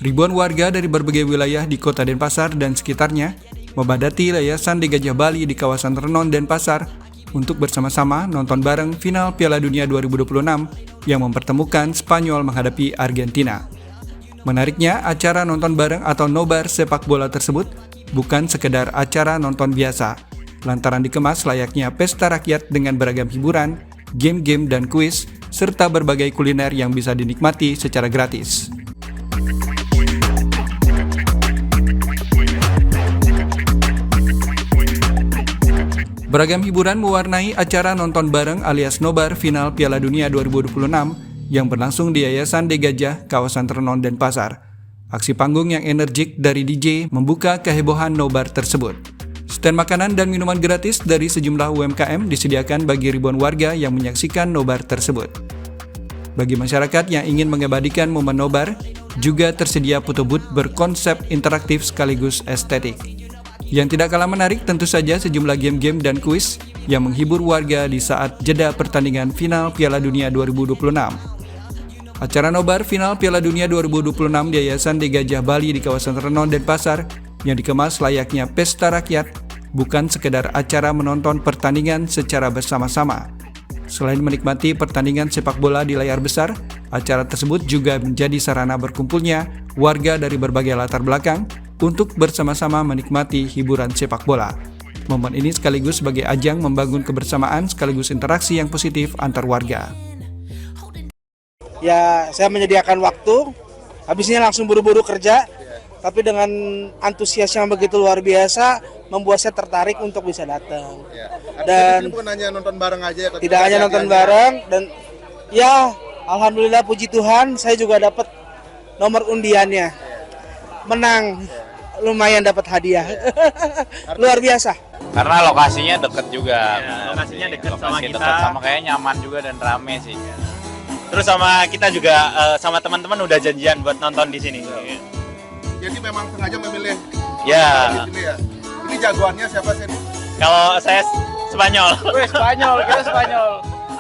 Ribuan warga dari berbagai wilayah di Kota Denpasar dan sekitarnya membadati Yayasan De Gajah Bali di kawasan Renon, Denpasar untuk bersama-sama nonton bareng final Piala Dunia 2026 yang mempertemukan Spanyol menghadapi Argentina. Menariknya, acara nonton bareng atau nobar sepak bola tersebut bukan sekedar acara nonton biasa, lantaran dikemas layaknya pesta rakyat dengan beragam hiburan, game-game dan kuis, serta berbagai kuliner yang bisa dinikmati secara gratis. Beragam hiburan mewarnai acara nonton bareng alias nobar final Piala Dunia 2026 yang berlangsung di Yayasan De Gajah, kawasan Renon, Denpasar. Aksi panggung yang energik dari DJ membuka kehebohan nobar tersebut. Stand makanan dan minuman gratis dari sejumlah UMKM disediakan bagi ribuan warga yang menyaksikan nobar tersebut. Bagi masyarakat yang ingin mengabadikan momen nobar, juga tersedia foto booth berkonsep interaktif sekaligus estetik. Yang tidak kalah menarik tentu saja sejumlah game-game dan kuis yang menghibur warga di saat jeda pertandingan final Piala Dunia 2026. Acara nobar final Piala Dunia 2026 di Yayasan De Gajah Bali di kawasan Renon, Denpasar yang dikemas layaknya pesta rakyat bukan sekedar acara menonton pertandingan secara bersama-sama. Selain menikmati pertandingan sepak bola di layar besar, acara tersebut juga menjadi sarana berkumpulnya warga dari berbagai latar belakang untuk bersama-sama menikmati hiburan sepak bola. Momen ini sekaligus sebagai ajang membangun kebersamaan sekaligus interaksi yang positif antar warga. Ya, saya menyediakan waktu, habisnya langsung buru-buru kerja, tapi dengan antusias yang begitu luar biasa, membuat saya tertarik untuk bisa datang. Dan bukan hanya nonton bareng aja, tidak hanya nonton bareng, dan ya, alhamdulillah puji Tuhan, saya juga dapat nomor undiannya, menang. Lumayan dapat hadiah. Luar biasa. Karena lokasinya dekat juga. Ya, lokasinya dekat sama kita. Deket sama kayaknya nyaman juga dan rame sih. Terus sama kita juga sama teman-teman udah janjian buat nonton di sini. Jadi memang sengaja memilih Ya. di sini ya. Ini jagoannya siapa sih? Kalau saya Spanyol. Kita Spanyol.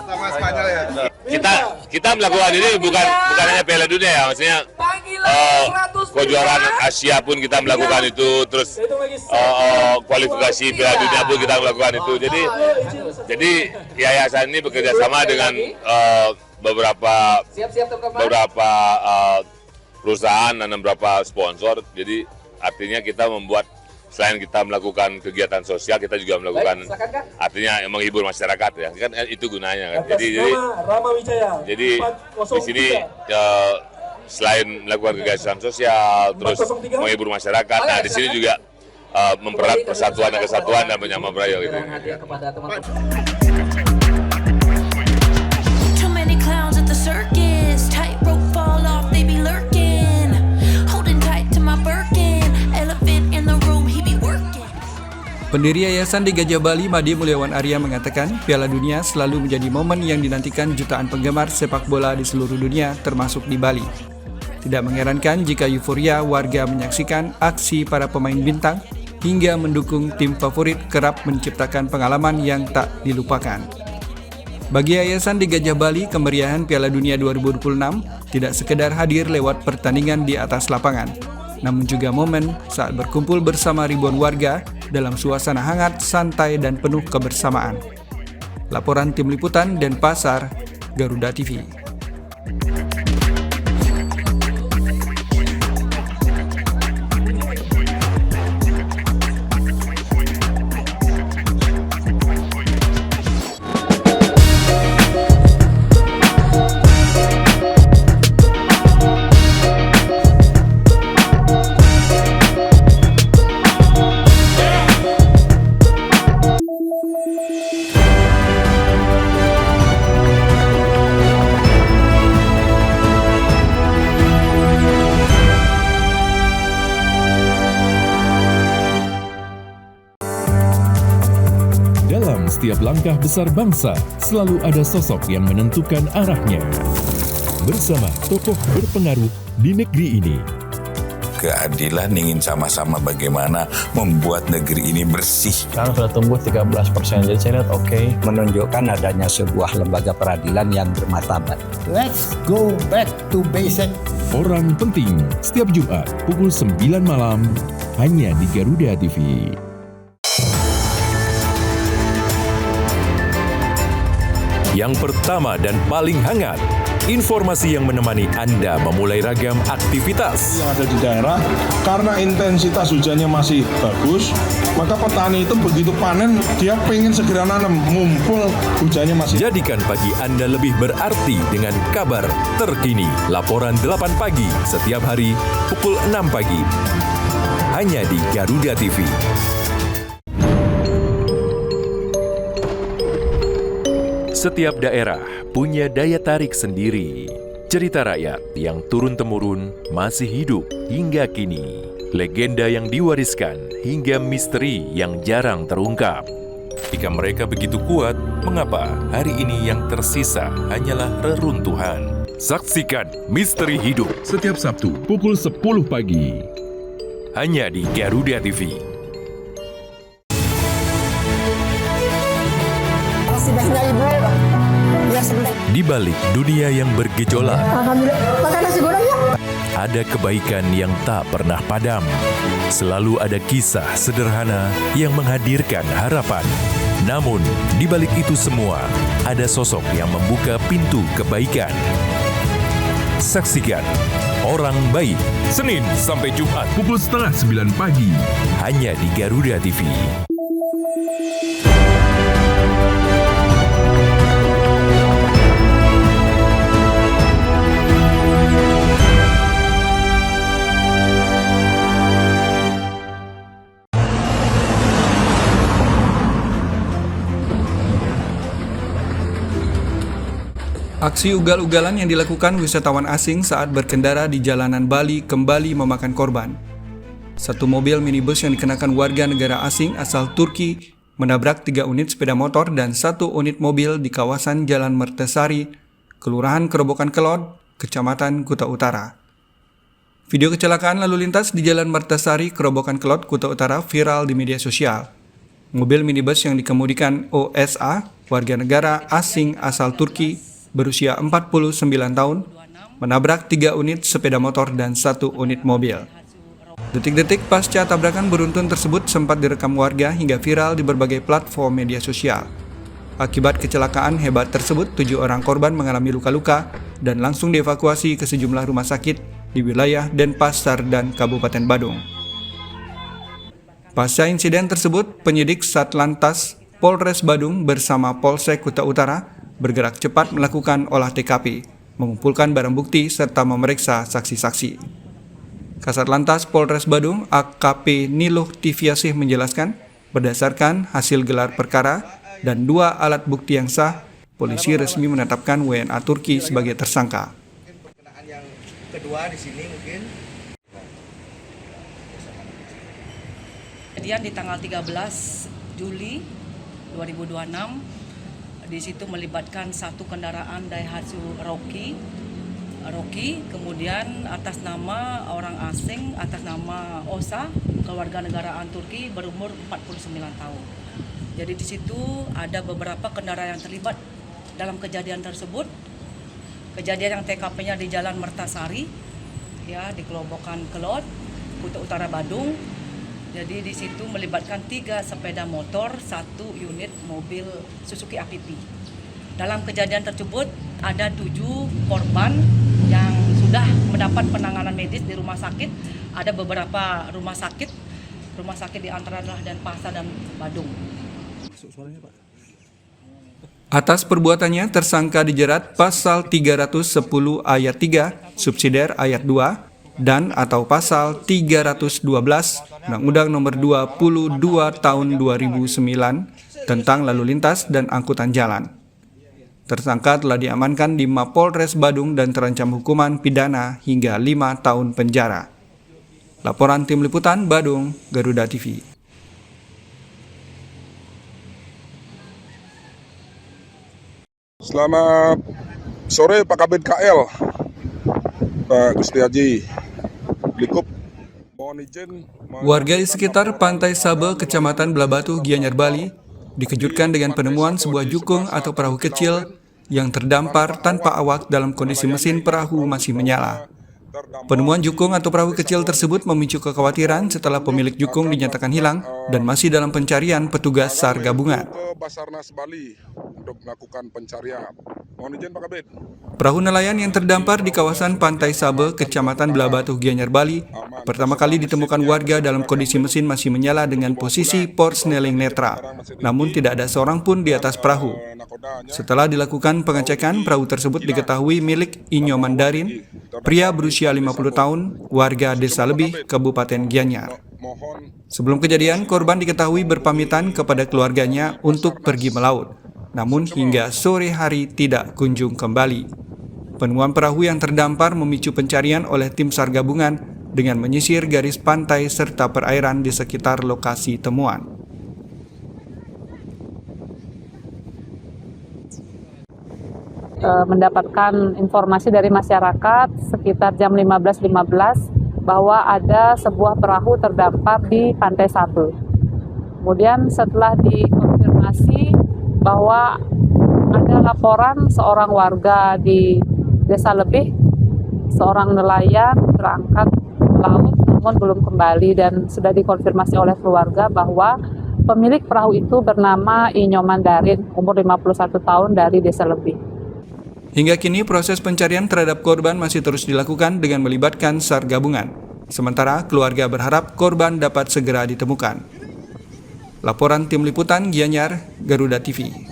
Sama Spanyol ya. Kita melakukan ini bukan hanya Piala Dunia ya, maksudnya kejuaraan Asia pun kita melakukan itu, terus kualifikasi Piala Dunia pun kita melakukan itu. Jadi yayasan ini bekerja sama dengan beberapa perusahaan dan beberapa sponsor. Jadi artinya kita membuat, selain kita melakukan kegiatan sosial, kita juga melakukan artinya menghibur masyarakat ya, kan itu gunanya kan. Jadi di sini selain melakukan kegiatan sosial, terus menghibur masyarakat, nah di sini juga mempererat persatuan dan kesatuan dan menyambung raya gitu. Pendiri Yayasan De Gajah Bali, Made Mulyawan Arya mengatakan, Piala Dunia selalu menjadi momen yang dinantikan jutaan penggemar sepak bola di seluruh dunia, termasuk di Bali. Tidak mengherankan jika euforia warga menyaksikan aksi para pemain bintang hingga mendukung tim favorit kerap menciptakan pengalaman yang tak dilupakan. Bagi Yayasan De Gajah Bali, kemeriahan Piala Dunia 2026 tidak sekedar hadir lewat pertandingan di atas lapangan, namun juga momen saat berkumpul bersama ribuan warga dalam suasana hangat, santai, dan penuh kebersamaan. Laporan Tim Liputan Denpasar, Garuda TV. setiap langkah besar bangsa, selalu ada sosok yang menentukan arahnya. Bersama tokoh berpengaruh di negeri ini. Keadilan ingin sama-sama bagaimana membuat negeri ini bersih. Sekarang sudah tumbuh 13%, jadi saya lihat oke. Menunjukkan adanya sebuah lembaga peradilan yang bermartabat. Let's go back to basic. Orang Penting setiap Jumat pukul 9 malam hanya di Garuda TV. Yang pertama dan paling hangat, informasi yang menemani Anda memulai ragam aktivitas. Yang ada di daerah, karena intensitas hujannya masih bagus, maka petani itu begitu panen, dia pengen segera nanam, mumpul hujannya masih. Jadikan pagi Anda lebih berarti dengan kabar terkini. Laporan 8 pagi setiap hari pukul 6 pagi. Hanya di Garuda TV. Setiap daerah punya daya tarik sendiri. Cerita rakyat yang turun-temurun masih hidup hingga kini. Legenda yang diwariskan hingga misteri yang jarang terungkap. Jika mereka begitu kuat, mengapa hari ini yang tersisa hanyalah reruntuhan? Saksikan Misteri Hidup setiap Sabtu pukul 10 pagi. Hanya di Garuda TV. Di balik dunia yang bergejolak, makan nasi goreng ya. Ada kebaikan yang tak pernah padam. Selalu ada kisah sederhana yang menghadirkan harapan. Namun, di balik itu semua, ada sosok yang membuka pintu kebaikan. Saksikan Orang Baik, Senin sampai Jumat pukul 8:30 pagi. Hanya di Garuda TV. Aksi ugal-ugalan yang dilakukan wisatawan asing saat berkendara di jalanan Bali kembali memakan korban. Satu mobil minibus yang dikenakan warga negara asing asal Turki menabrak 3 unit sepeda motor dan 1 unit mobil di kawasan Jalan Mertasari, Kelurahan Kerobokan Kelot, Kecamatan Kuta Utara. Video kecelakaan lalu lintas di Jalan Mertasari, Kerobokan Kelot, Kuta Utara viral di media sosial. Mobil minibus yang dikemudikan OSA, warga negara asing asal Turki, berusia 49 tahun, menabrak 3 unit sepeda motor dan 1 unit mobil. Detik-detik pasca tabrakan beruntun tersebut sempat direkam warga hingga viral di berbagai platform media sosial. Akibat kecelakaan hebat tersebut, 7 orang korban mengalami luka-luka dan langsung dievakuasi ke sejumlah rumah sakit di wilayah Denpasar dan Kabupaten Badung. Pasca insiden tersebut, penyidik Satlantas Polres Badung bersama Polsek Kuta Utara bergerak cepat melakukan olah TKP, mengumpulkan barang bukti serta memeriksa saksi-saksi. Kasat Lantas Polres Badung AKP Niluh Tiviasih menjelaskan, berdasarkan hasil gelar perkara dan 2 alat bukti yang sah, polisi resmi menetapkan WNA Turki sebagai tersangka. Yang kedua di sini mungkin. Kejadian di tanggal 13 Juli 2026. Di situ melibatkan 1 kendaraan Daihatsu Rocky, kemudian atas nama orang asing, atas nama Osa, kewarganegaraan Turki, berumur 49 tahun. Jadi di situ ada beberapa kendaraan yang terlibat dalam kejadian tersebut. Kejadian yang TKP-nya di Jalan Mertasari, ya, di Kerobokan Kelot, Kuta Utara Badung. Jadi di situ melibatkan 3 sepeda motor, 1 unit mobil Suzuki APP. Dalam kejadian tersebut ada 7 korban yang sudah mendapat penanganan medis di rumah sakit. Ada beberapa rumah sakit di antara adalah Denpasar dan Badung. Atas perbuatannya, tersangka dijerat pasal 310 ayat 3, subsidiar ayat 2, dan atau pasal 312 Undang-Undang Nomor 22 Tahun 2009 tentang lalu lintas dan angkutan jalan. Tersangka telah diamankan di Mapolres Badung dan terancam hukuman pidana hingga 5 tahun penjara. Laporan Tim Liputan Badung, Garuda TV. Selamat sore Pak Kabid KL, Pak Gusti Haji Likup. Mohon izin. Warga di sekitar Pantai Sabe, Kecamatan Belabatu, Gianyar, Bali, dikejutkan dengan penemuan sebuah jukung atau perahu kecil yang terdampar tanpa awak dalam kondisi mesin perahu masih menyala. Penemuan jukung atau perahu kecil tersebut memicu kekhawatiran setelah pemilik jukung dinyatakan hilang dan masih dalam pencarian petugas SAR gabungan. Basarnas Bali untuk melakukan pencarian. Mohon izin Pak Kabid. Perahu nelayan yang terdampar di kawasan Pantai Sabe, Kecamatan Belabatuh, Gianyar, Bali, pertama kali ditemukan warga dalam kondisi mesin masih menyala dengan posisi porsneling netral, namun tidak ada seorang pun di atas perahu. Setelah dilakukan pengecekan, perahu tersebut diketahui milik Inyo Mandarin, pria berusia 50 tahun, warga Desa Lebih, Kabupaten Gianyar. Sebelum kejadian, korban diketahui berpamitan kepada keluarganya untuk pergi melaut, namun hingga sore hari tidak kunjung kembali. Penemuan perahu yang terdampar memicu pencarian oleh tim SAR gabungan dengan menyisir garis pantai serta perairan di sekitar lokasi temuan. Mendapatkan informasi dari masyarakat sekitar jam 15.15 bahwa ada sebuah perahu terdampar di Pantai Sabe. Kemudian setelah dikonfirmasi bahwa ada laporan seorang warga di Desa Lebih, seorang nelayan berangkat melaut namun belum kembali, dan sudah dikonfirmasi oleh keluarga bahwa pemilik perahu itu bernama Inyo Mandarin, umur 51 tahun dari Desa Lebih. Hingga kini proses pencarian terhadap korban masih terus dilakukan dengan melibatkan SAR gabungan. Sementara keluarga berharap korban dapat segera ditemukan. Laporan Tim Liputan Gianyar, Garuda TV.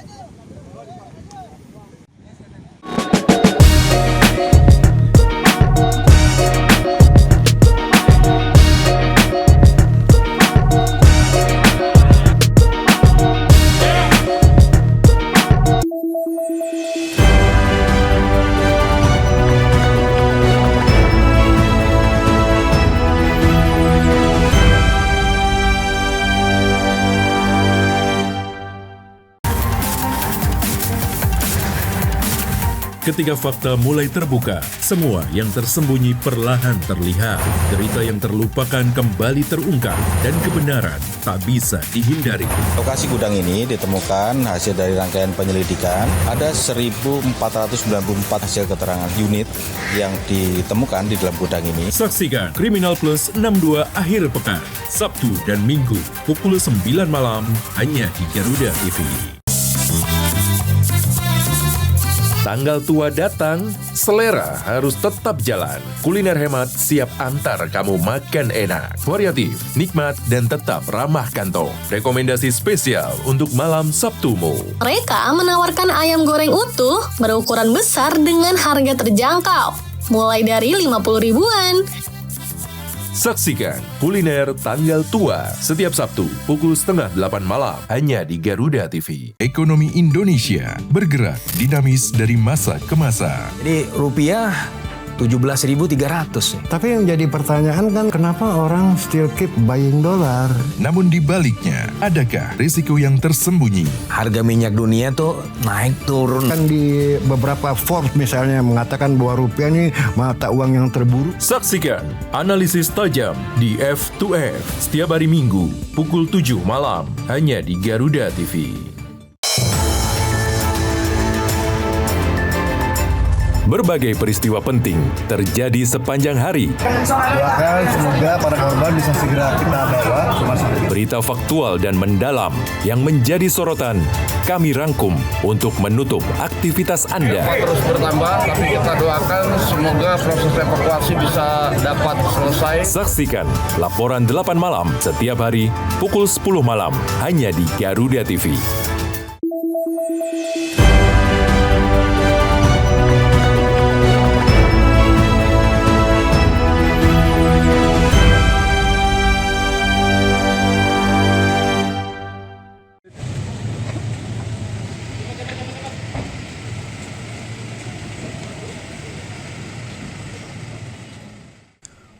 Ketika fakta mulai terbuka, semua yang tersembunyi perlahan terlihat. Cerita yang terlupakan kembali terungkap dan kebenaran tak bisa dihindari. Lokasi gudang ini ditemukan hasil dari rangkaian penyelidikan. Ada 1.494 hasil keterangan unit yang ditemukan di dalam gudang ini. Saksikan Kriminal Plus 62 akhir pekan, Sabtu dan Minggu, pukul 9 malam, hanya di Garuda TV. Tanggal tua datang, selera harus tetap jalan. Kuliner hemat siap antar kamu makan enak, variatif, nikmat, dan tetap ramah kantong. Rekomendasi spesial untuk malam Sabtumu. Mereka menawarkan ayam goreng utuh berukuran besar dengan harga terjangkau, mulai dari 50 ribuan. Saksikan Kuliner Tanggal Tua setiap Sabtu pukul 7:30 malam hanya di Garuda TV. Ekonomi Indonesia bergerak dinamis dari masa ke masa. Jadi rupiah 17.300. Tapi yang jadi pertanyaan kan kenapa orang still keep buying dolar? Namun di baliknya, adakah risiko yang tersembunyi? Harga minyak dunia tuh naik turun. Kan di beberapa Forbes misalnya mengatakan bahwa rupiah ini mata uang yang terburuk. Saksikan analisis tajam di F2F setiap hari Minggu pukul 7 malam hanya di Garuda TV. Berbagai peristiwa penting terjadi sepanjang hari. Doakan semoga para korban bisa segera kita bawa ke rumah sakit. Berita faktual dan mendalam yang menjadi sorotan kami rangkum untuk menutup aktivitas Anda. Terus bertambah, tapi kita doakan semoga proses evakuasi bisa dapat selesai. Saksikan laporan 8 malam setiap hari pukul 10 malam hanya di Garuda TV.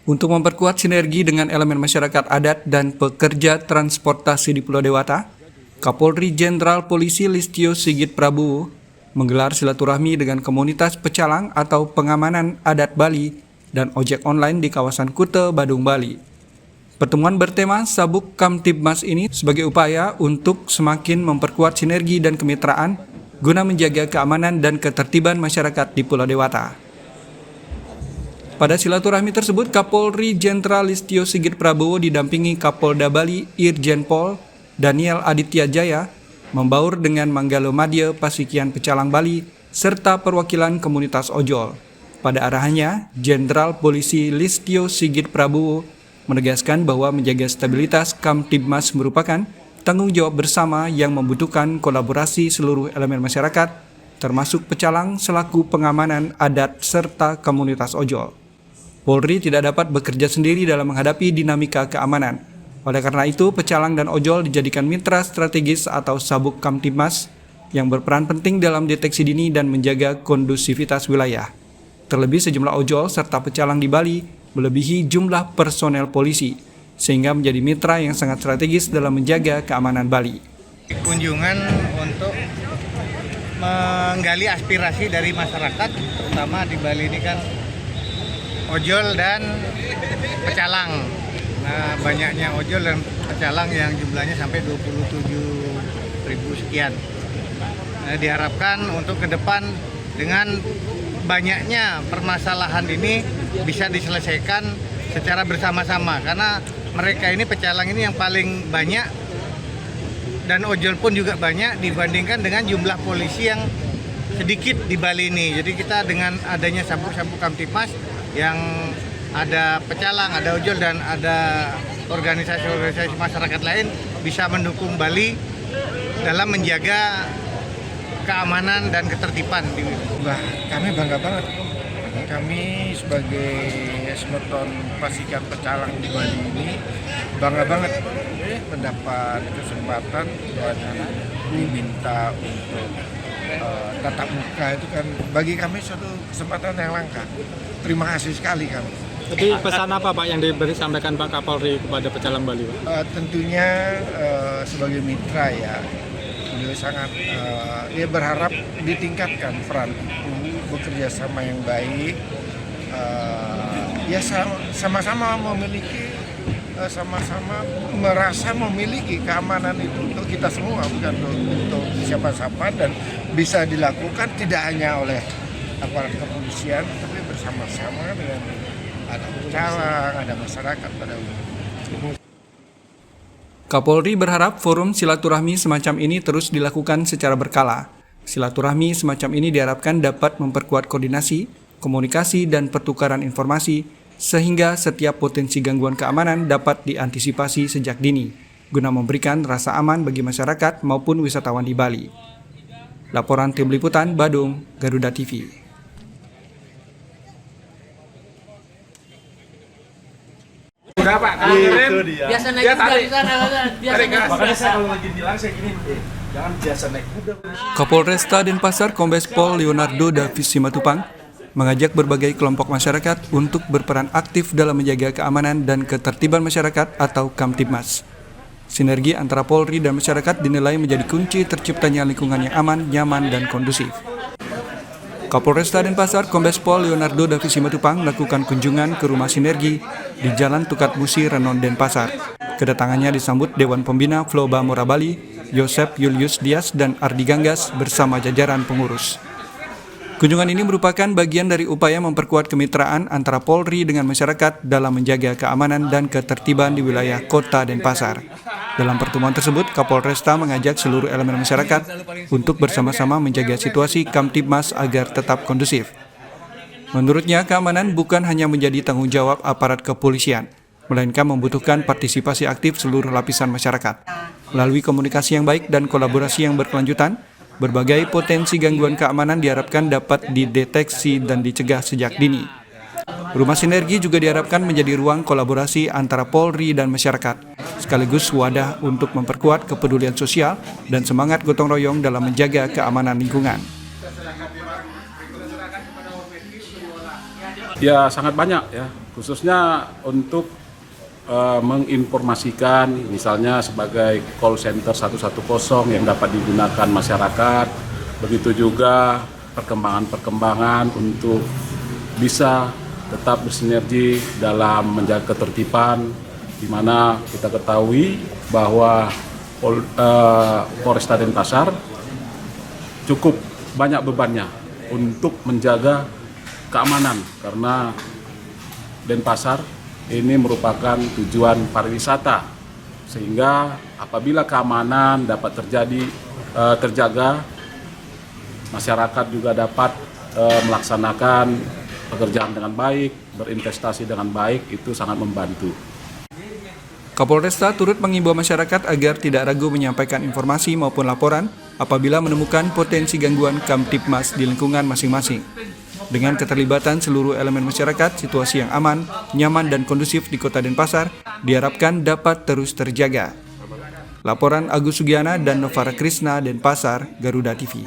Untuk memperkuat sinergi dengan elemen masyarakat adat dan pekerja transportasi di Pulau Dewata, Kapolri Jenderal Polisi Listio Sigit Prabowo menggelar silaturahmi dengan komunitas pecalang atau pengamanan adat Bali dan ojek online di kawasan Kute, Badung, Bali. Pertemuan bertema Sabuk Kamtibmas ini sebagai upaya untuk semakin memperkuat sinergi dan kemitraan guna menjaga keamanan dan ketertiban masyarakat di Pulau Dewata. Pada silaturahmi tersebut, Kapolri Jenderal Listio Sigit Prabowo didampingi Kapolda Bali Irjen Pol Daniel Aditya Jaya, membaur dengan Manggalo Madya Pasikian Pecalang Bali, serta perwakilan komunitas ojol. Pada arahannya, Jenderal Polisi Listio Sigit Prabowo menegaskan bahwa menjaga stabilitas Kamtibmas merupakan tanggung jawab bersama yang membutuhkan kolaborasi seluruh elemen masyarakat, termasuk pecalang selaku pengamanan adat serta komunitas ojol. Polri tidak dapat bekerja sendiri dalam menghadapi dinamika keamanan. Oleh karena itu, pecalang dan ojol dijadikan mitra strategis atau sabuk Kamtibmas yang berperan penting dalam deteksi dini dan menjaga kondusivitas wilayah. Terlebih sejumlah ojol serta pecalang di Bali melebihi jumlah personel polisi, sehingga menjadi mitra yang sangat strategis dalam menjaga keamanan Bali. Kunjungan untuk menggali aspirasi dari masyarakat, terutama di Bali ini kan ojol dan pecalang. Nah, banyaknya ojol dan pecalang yang jumlahnya sampai 27.000 sekian. Nah, diharapkan untuk ke depan dengan banyaknya permasalahan ini bisa diselesaikan secara bersama-sama, karena mereka ini pecalang ini yang paling banyak dan ojol pun juga banyak dibandingkan dengan jumlah polisi yang sedikit di Bali ini. Jadi kita dengan adanya sabuk-sabuk Kamtibmas yang ada pecalang, ada ojol dan ada organisasi-organisasi masyarakat lain bisa mendukung Bali dalam menjaga keamanan dan ketertiban di Bali. Kami bangga banget. Kami sebagai Semeton Pasikian Pecalang di Bali ini bangga banget mendapat kesempatan dan diminta untuk tatap muka. Itu kan bagi kami suatu kesempatan yang langka. Terima kasih sekali kami. Jadi pesan apa Pak yang disampaikan Pak Kapolri kepada pecalang Bali Pak? Tentunya sebagai mitra ya, beliau sangat dia berharap ditingkatkan peran itu, bekerja sama yang baik, ya sama-sama memiliki, sama-sama merasa memiliki keamanan itu untuk kita semua, bukan untuk siapa-siapa, dan bisa dilakukan tidak hanya oleh aparat kepolisian, tapi bersama-sama dengan ada pecalang, ada masyarakat pada umumnya. Kapolri berharap forum silaturahmi semacam ini terus dilakukan secara berkala. Silaturahmi semacam ini diharapkan dapat memperkuat koordinasi, komunikasi, dan pertukaran informasi, sehingga setiap potensi gangguan keamanan dapat diantisipasi sejak dini, guna memberikan rasa aman bagi masyarakat maupun wisatawan di Bali. Laporan Tim Liputan Badung, Garuda TV. Udah Pak, itu dia. Biasa naik kuda di sana. Makanya saya kalau lagi bilang saya gini, jangan biasa naik kuda. Kapolresta Denpasar Kombes Pol Leonardo Davis Simatupang mengajak berbagai kelompok masyarakat untuk berperan aktif dalam menjaga keamanan dan ketertiban masyarakat atau Kamtibmas. Sinergi antara Polri dan masyarakat dinilai menjadi kunci terciptanya lingkungan yang aman, nyaman, dan kondusif. Kapolresta Denpasar Kombes Pol Leonardo Davis Simatupang melakukan kunjungan ke rumah Sinergi di Jalan Tukat Musi, Renon, Denpasar. Kedatangannya disambut Dewan Pembina Floba Mora Bali, Yosep Julius Dias dan Ardi Ganggas bersama jajaran pengurus. Kunjungan ini merupakan bagian dari upaya memperkuat kemitraan antara Polri dengan masyarakat dalam menjaga keamanan dan ketertiban di wilayah Kota Denpasar. Dalam pertemuan tersebut, Kapolresta mengajak seluruh elemen masyarakat untuk bersama-sama menjaga situasi Kamtibmas agar tetap kondusif. Menurutnya, keamanan bukan hanya menjadi tanggung jawab aparat kepolisian, melainkan membutuhkan partisipasi aktif seluruh lapisan masyarakat. Melalui komunikasi yang baik dan kolaborasi yang berkelanjutan, berbagai potensi gangguan keamanan diharapkan dapat dideteksi dan dicegah sejak dini. Rumah Sinergi juga diharapkan menjadi ruang kolaborasi antara Polri dan masyarakat, sekaligus wadah untuk memperkuat kepedulian sosial dan semangat gotong royong dalam menjaga keamanan lingkungan. Ya sangat banyak ya, khususnya untuk menginformasikan misalnya sebagai call center 110 yang dapat digunakan masyarakat, begitu juga perkembangan-perkembangan untuk bisa tetap bersinergi dalam menjaga ketertiban, di mana kita ketahui bahwa Polresta Denpasar cukup banyak bebannya untuk menjaga keamanan, karena Denpasar ini merupakan tujuan pariwisata, sehingga apabila keamanan dapat terjaga, masyarakat juga dapat melaksanakan pekerjaan dengan baik, berinvestasi dengan baik, itu sangat membantu. Kapolresta turut mengimbau masyarakat agar tidak ragu menyampaikan informasi maupun laporan apabila menemukan potensi gangguan Kamtibmas di lingkungan masing-masing. Dengan keterlibatan seluruh elemen masyarakat, situasi yang aman, nyaman, dan kondusif di Kota Denpasar diharapkan dapat terus terjaga. Laporan Agus Sugiana dan Novara Krisna, Denpasar, Garuda TV.